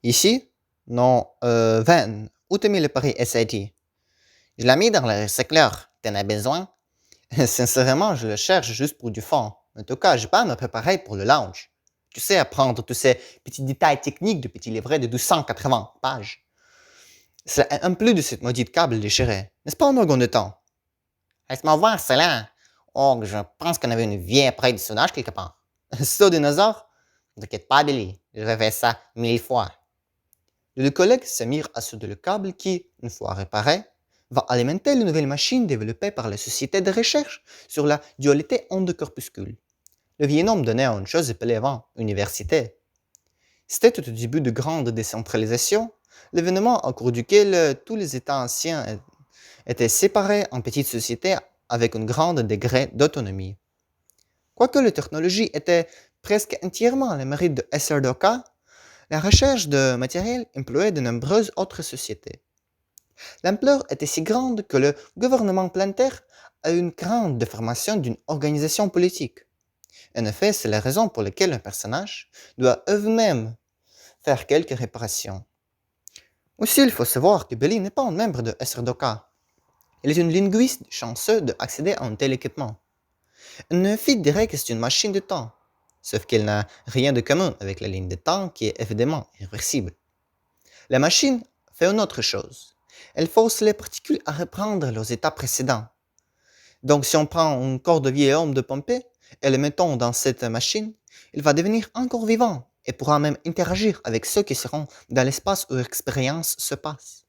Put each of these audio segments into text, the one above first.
Ici? Non, Van, où t'as mis l'appareil SAT? Je l'ai mis dans le recycleur. T'en as besoin? Sincèrement, je le cherche juste pour du fond. En tout cas, j'ai pas à me préparer pour le lounge. Tu sais, apprendre tous ces petits détails techniques de petits livrets de 280 pages. C'est un plus de cette maudite câble déchirée. N'est-ce pas un organe de temps? Laisse-moi voir cela. Oh, je pense qu'on avait une vieille appareil de sonnage quelque part. C'est au dinosaure? Ne t'inquiète pas, Billy. J'ai fait ça 1000 fois. Les deux collègues se mirent à souder le câble qui, une fois réparé, va alimenter les nouvelles machines développées par la société de recherche sur la dualité onde-corpuscule. Le vieil homme donnait à une chose appelée université. C'était au début de grande décentralisation, l'événement au cours duquel tous les États anciens étaient séparés en petites sociétés avec un grand degré d'autonomie. Quoique la technologie était presque entièrement le mérite de SRDOK, la recherche de matériel employait de nombreuses autres sociétés. L'ampleur était si grande que le gouvernement planétaire a eu une grande déformation d'une organisation politique. En effet, c'est la raison pour laquelle un personnage doit eux-mêmes faire quelques réparations. Aussi, il faut savoir que Billy n'est pas un membre de SRDOK. Il est une linguiste chanceuse d'accéder à un tel équipement. Une fille dirait que c'est une machine de temps, sauf qu'elle n'a rien de commun avec la ligne de temps qui est évidemment irréversible. La machine fait une autre chose. Elle force les particules à reprendre leurs états précédents. Donc si on prend un corps de vieil homme de Pompée et le mettons dans cette machine, il va devenir encore vivant et pourra même interagir avec ceux qui seront dans l'espace où l'expérience se passe.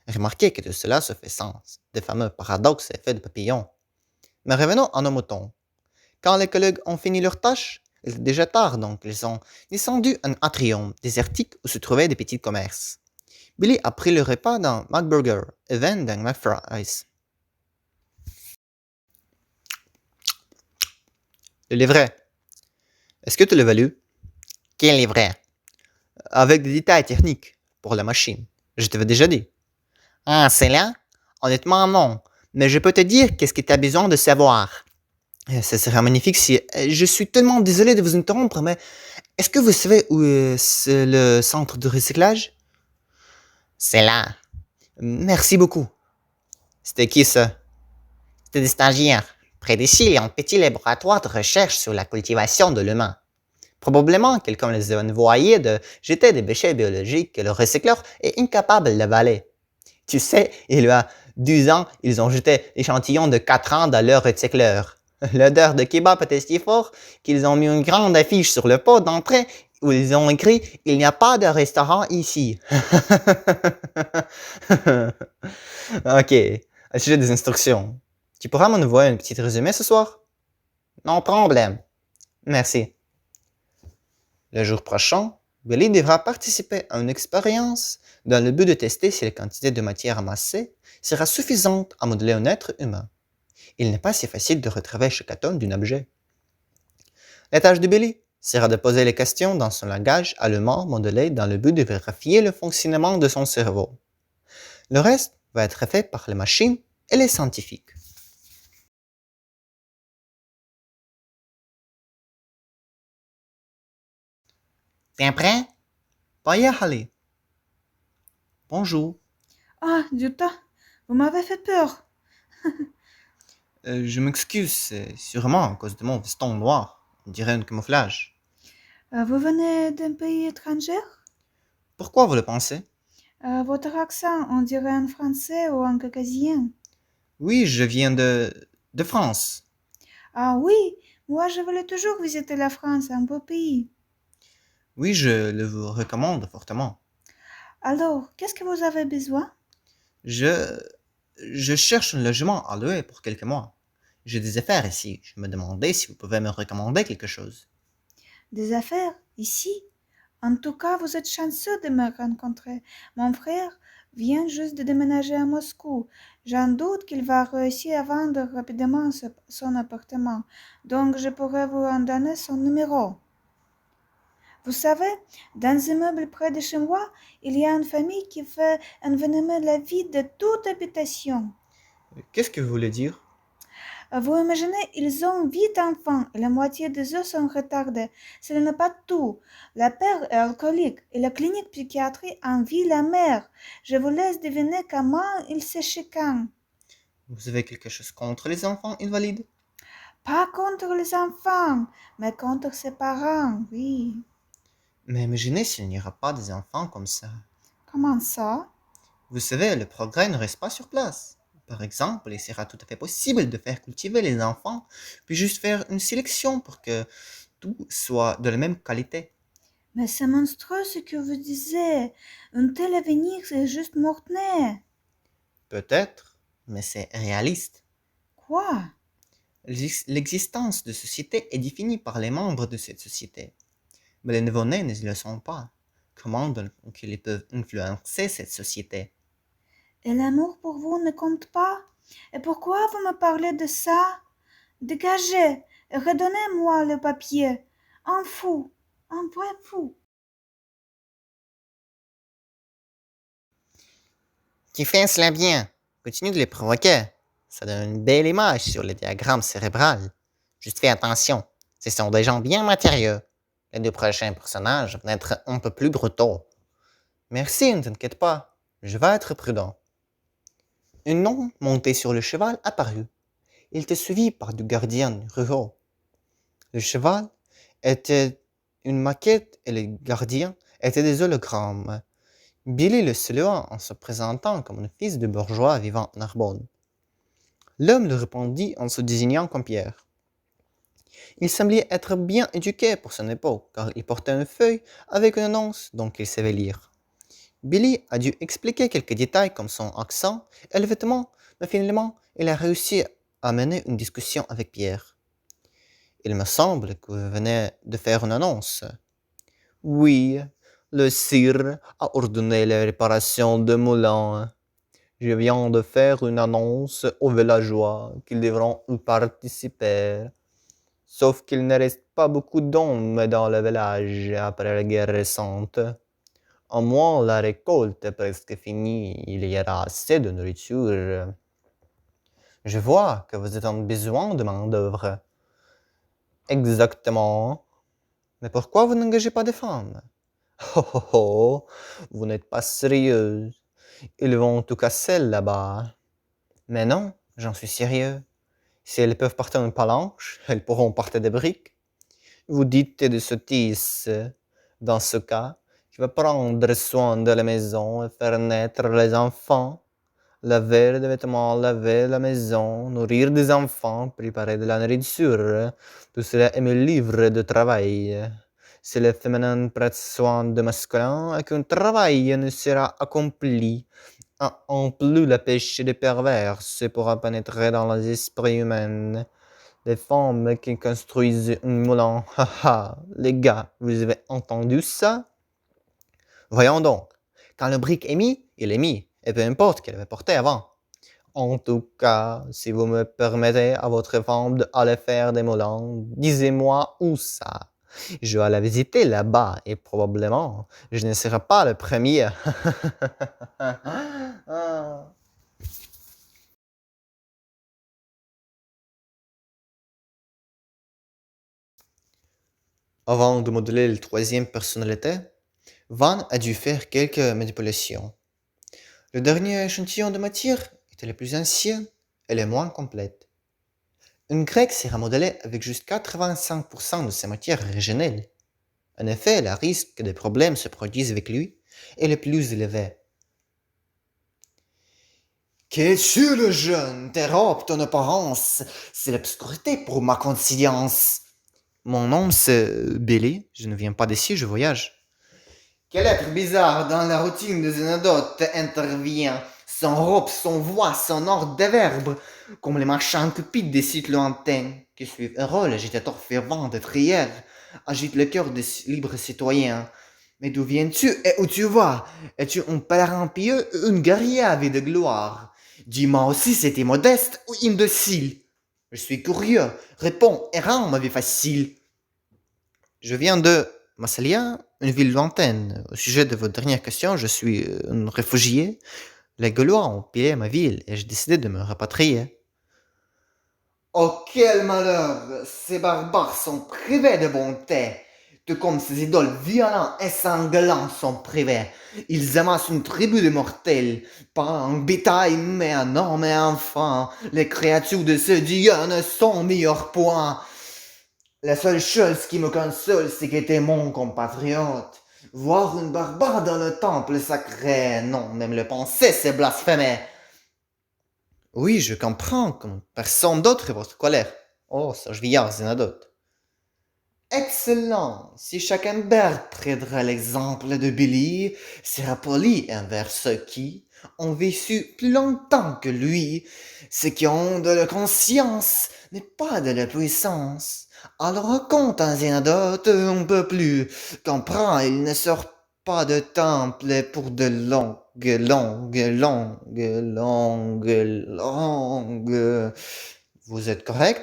Remarquez que tout cela se fait sens, des fameux paradoxes et effets de papillon. Mais revenons à nos moutons. Quand les collègues ont fini leur tâche, il était déjà tard, donc ils ont descendu un atrium désertique où se trouvaient des petits commerces. Billy a pris le repas dans McBurger et Van dans McFries. Le livret. Est-ce que tu l'as valu? Quel livret? Avec des détails techniques pour la machine. Je t'avais déjà dit. Ah, c'est là? Honnêtement, non. Mais je peux te dire qu'est-ce que tu as besoin de savoir. Ça serait magnifique si... Je suis tellement désolé de vous interrompre, mais est-ce que vous savez où c'est le centre de recyclage? C'est là. Merci beaucoup. C'était qui ça? C'était des stagiaires. Près d'ici, il y a un petit laboratoire de recherche sur la cultivation de l'humain. Probablement, quelqu'un les a envoyés de jeter des déchets biologiques que le recycleur est incapable d'avaler. Tu sais, il y a 12 ans, ils ont jeté l'échantillon de 4 ans dans leur recycleur. L'odeur de kebab était si forte qu'ils ont mis une grande affiche sur le pot d'entrée où ils ont écrit « Il n'y a pas de restaurant ici ». Ok, au sujet des instructions. Tu pourras m'envoyer un petit résumé ce soir? Non problème. Merci. Le jour prochain, Billy devra participer à une expérience dans le but de tester si la quantité de matière amassée sera suffisante à modeler un être humain. Il n'est pas si facile de retrouver chaque atome d'un objet. La tâche de Billy sera de poser les questions dans son langage allemand modelé dans le but de vérifier le fonctionnement de son cerveau. Le reste va être fait par les machines et les scientifiques. T'es prêt? Poyahali. Bonjour. Ah, Jutta, vous m'avez fait peur. Je m'excuse, c'est sûrement à cause de mon veston noir. On dirait un camouflage. Vous venez d'un pays étranger? Pourquoi vous le pensez? Votre accent, on dirait un français ou un caucasien. Oui, je viens de France. Ah oui, moi je voulais toujours visiter la France, un beau pays. Oui, je le vous recommande fortement. Alors, qu'est-ce que vous avez besoin? Je, je cherche un logement à louer pour quelques mois. J'ai des affaires ici. Je me demandais si vous pouvez me recommander quelque chose. Des affaires, ici? En tout cas, vous êtes chanceux de me rencontrer. Mon frère vient juste de déménager à Moscou. J'en doute qu'il va réussir à vendre rapidement son appartement, donc je pourrais vous en donner son numéro. Vous savez, dans un immeuble près de chez moi, il y a une famille qui veut envenimer la vie de toute habitation. Qu'est-ce que vous voulez dire? Vous imaginez, ils ont 8 enfants et la moitié des eux sont retardés. Ce n'est pas tout. La père est alcoolique et la clinique psychiatrique envie la mère. Je vous laisse deviner comment ils se chicanent. Vous avez quelque chose contre les enfants invalides? Pas contre les enfants, mais contre ses parents, oui. Mais imaginez s'il n'y aura pas des enfants comme ça. Comment ça? Vous savez, le progrès ne reste pas sur place. Par exemple, il sera tout à fait possible de faire cultiver les enfants, puis juste faire une sélection pour que tout soit de la même qualité. Mais c'est monstrueux ce que vous disiez. Un tel avenir, c'est juste morte-nez. Peut-être, mais c'est réaliste. Quoi? L'existence de société est définie par les membres de cette société. Mais les nouveau-nés ne le sont pas. Comment donc ils peuvent influencer cette société? Et l'amour pour vous ne compte pas? Et pourquoi vous me parlez de ça? Dégagez et redonnez-moi le papier. Un fou, un vrai fou. Tu fais cela bien. Continue de les provoquer. Ça donne une belle image sur le diagramme cérébral. Juste fais attention. Ce sont des gens bien matérieux. Les deux prochains personnages vont être un peu plus brutaux. Merci, ne t'inquiète pas. Je vais être prudent. Un homme monté sur le cheval apparut. Il était suivi par deux gardiens ruraux. Le cheval était une maquette et les gardiens étaient des hologrammes. Billy le salua en se présentant comme un fils de bourgeois vivant en Narbonne. L'homme le répondit en se désignant comme Pierre. Il semblait être bien éduqué pour son époque, car il portait une feuille avec une annonce dont il savait lire. Billy a dû expliquer quelques détails comme son accent et le vêtement, mais finalement, il a réussi à mener une discussion avec Pierre. Il me semble que vous venez de faire une annonce. Oui, le sire a ordonné la réparation de moulins. Je viens de faire une annonce aux villageois qu'ils devront y participer. Sauf qu'il ne reste pas beaucoup d'hommes dans le village après la guerre récente. Au moins, la récolte est presque finie. Il y aura assez de nourriture. Je vois que vous êtes en besoin de main-d'œuvre. Exactement. Mais pourquoi vous n'engagez pas de femmes? Oh oh oh, vous n'êtes pas sérieuse. Ils vont tout casser là-bas. Mais non, j'en suis sérieux. Si elles peuvent porter une palanche, elles pourront porter des briques. Vous dites des sottises. Dans ce cas, je vais prendre soin de la maison et faire naître les enfants, laver les vêtements, laver la maison, nourrir des enfants, préparer de la nourriture. Tout cela est mes livres de travail. Si le féminin prête soin de masculin et qu'un travail ne sera accompli, en plus la péché des pervers pourra pénétrer dans les esprits humains. Les femmes qui construisent un moulin, haha, les gars, vous avez entendu ça? Voyons donc, quand le brick est mis, il est mis, et peu importe qu'elle avait porté avant. En tout cas, si vous me permettez à votre femme d'aller faire des moulins, disez-moi où ça. Je vais la visiter là-bas et probablement je ne serai pas le premier. Avant de modeler la troisième personnalité, Van a dû faire quelques manipulations. Le dernier échantillon de matière était le plus ancien et le moins complète. Une grecque sera modelée avec jusqu'à 85% de sa matière originelle. En effet, le risque que des problèmes se produisent avec lui est le plus élevé. Qu'es-tu le jeune? Tes robes, ton apparence, c'est l'obscurité pour ma conscience. Mon nom c'est Billy, je ne viens pas d'ici, je voyage. Quel être bizarre dans la routine de Zénodote intervient, son robe, son voix, son ordre de verbe, comme les marchands cupides des sites lointains, qui suivent un rôle agitateur fervent de prière, agite le cœur des libres citoyens. Mais d'où viens-tu et où tu vas? Es-tu un pèlerin pieux ou une guerrière avide de gloire? Dis-moi aussi si t'es modeste ou imbécile. Je suis curieux, réponds et rends ma vie facile. Je viens de Massalia, une ville lointaine. Au sujet de votre dernière question, je suis un réfugié. Les Gaulois ont pillé ma ville et j'ai décidé de me rapatrier. Oh, quel malheur! Ces barbares sont privés de bonté, tout comme ces idoles violents et sanglants sont privés. Ils amassent une tribu de mortels, pas un bétail, mais un homme et un enfant. Les créatures de ce dieu ne sont mis hors point. La seule chose qui me console, c'est que t'es mon compatriote. Voir une barbare dans le temple sacré, non, même le penser, c'est blasphémer. Oui, je comprends, comme personne d'autre est votre colère. Oh, ça je viens, Zénadote. Excellent! Si chacun d'entre prendra l'exemple de Billy, sera poli envers ceux qui ont vécu plus longtemps que lui, ceux qui ont de la conscience, mais pas de la puissance. Alors raconte un Zénadote un peu plus, comprends, il ne sort pas de temple pour de longues. Vous êtes correct?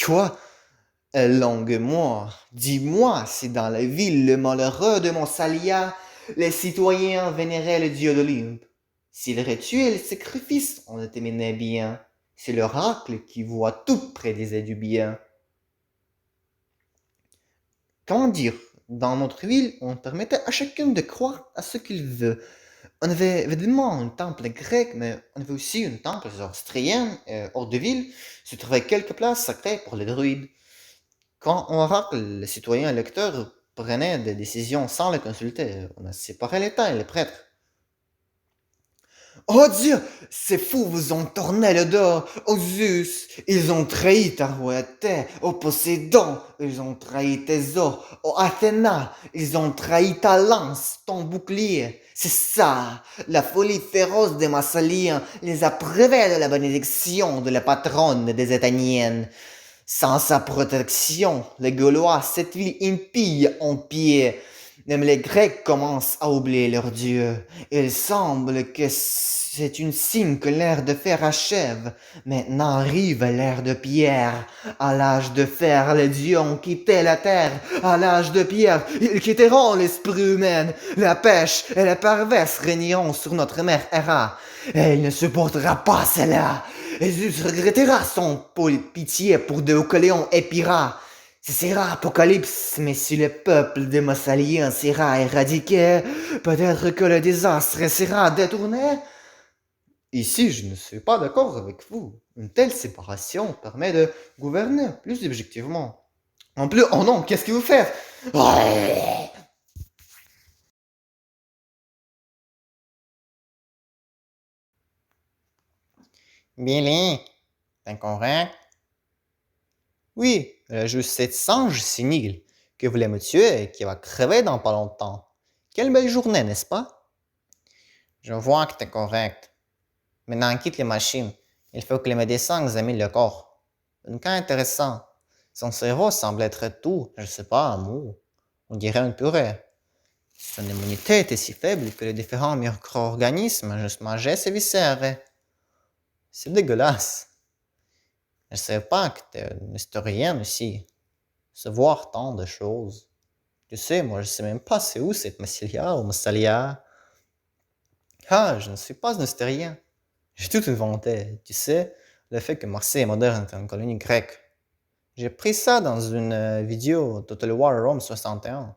Quoi? Longue-moi, dis-moi si dans la ville le malheureux de Monsalia, les citoyens vénéraient le dieu d'Olympe. S'ils retuaient le sacrifice, on le terminait bien. C'est l'oracle qui voit tout prédisait du bien. Comment dire? Dans notre ville, on permettait à chacun de croire à ce qu'il veut. On avait évidemment un temple grec, mais on avait aussi un temple zoroastrien, hors de ville, se trouvaient quelques places sacrées pour les druides. Quand on racle, les citoyens électeurs prenaient des décisions sans les consulter. On a séparé l'État et les prêtres. Oh Dieu, ces fous vous ont tourné le dos. Ô Zeus, ils ont trahi ta royauté. Ô Poséidon, ils ont trahi tes os. Ô Athéna, ils ont trahi ta lance, ton bouclier. C'est ça, la folie féroce des Massaliens les a privés de la bénédiction de la patronne des Athéniennes. Sans sa protection, les Gaulois, cette ville impie en pied. Même les Grecs commencent à oublier leur dieu. Il semble que c'est une signe que l'ère de fer achève. Maintenant arrive l'ère de pierre. À l'âge de fer, les dieux ont quitté la terre. À l'âge de pierre, ils quitteront l'esprit humain. La pêche et les perverses régneront sur notre mer Hera. Et il ne supportera pas cela. Jésus regrettera son pitié pour Déocoléon et Pyrrha. Ce sera Apocalypse, mais si le peuple des Massaliens sera éradiqué, peut-être que le désastre sera détourné. Ici, je ne suis pas d'accord avec vous. Une telle séparation permet de gouverner plus objectivement. En plus, oh non, qu'est-ce que vous faites? Billy, t'es correct? Oui, juste cette singe sénile qui voulait me tuer et qui va crever dans pas longtemps. Quelle belle journée, n'est-ce pas? Je vois que t'es correct. Maintenant, quitte les machines. Il faut que les médecins examinent le corps. Un cas intéressant. Son cerveau semble être tout, je sais pas, un mot. On dirait une purée. Son immunité était si faible que les différents micro-organismes juste mangeaient ses viscères. C'est dégueulasse. Je savais pas que t'es un historien aussi. Savoir tant de choses. Tu sais, moi je sais même pas c'est où cette Massilia ou Massalia. Ah, je ne suis pas un historien. J'ai tout inventé. Tu sais, le fait que Marseille est moderne est une colonie grecque. J'ai pris ça dans une vidéo Total War Rome 61.